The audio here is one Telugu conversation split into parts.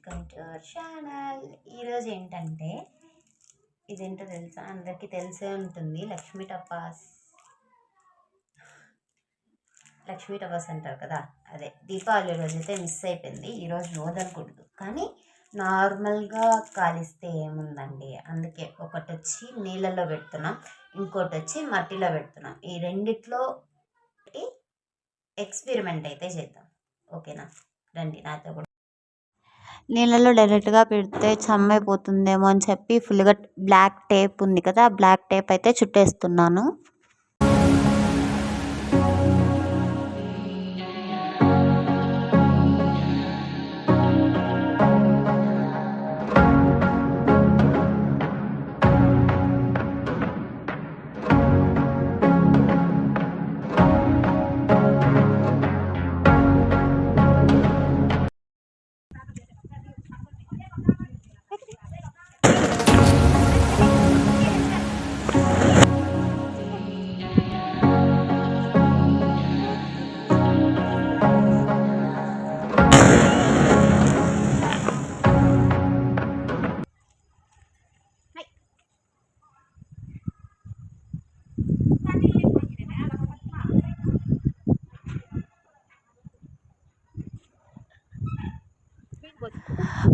Welcome to our channel. ఈరోజు ఏంటంటే ఇదేంటో తెలుసా, అందరికీ తెలిసే ఉంటుంది. లక్ష్మీ టపాస్ అంటారు కదా, అదే దీపావళి రోజు అయితే మిస్ అయిపోయింది. ఈరోజు రోజనుకూడదు, కానీ నార్మల్గా కాలిస్తే ఏముందండి. అందుకే ఒకటి వచ్చి నీళ్ళల్లో పెడుతున్నాం, ఇంకోటి వచ్చి మట్టిలో పెడుతున్నాం. ఈ రెండిట్లో ఎక్స్పెరిమెంట్ అయితే చేద్దాం, ఓకేనా? రండి నాతో కూడా. నీళ్ళలో డైరెక్ట్గా పెడితే చమ్మైపోతుందేమో అని చెప్పి ఫుల్గా బ్లాక్ టేప్ ఉంది కదా, బ్లాక్ టేప్ అయితే చుట్టేస్తున్నాను.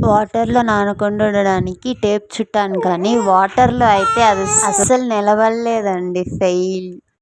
వాటర్లో నానకుండా ఉండడానికి టేప్ చుట్టాను, కానీ వాటర్లో అయితే అది అస్సలు నిలబడలేదండి. ఫెయిల్.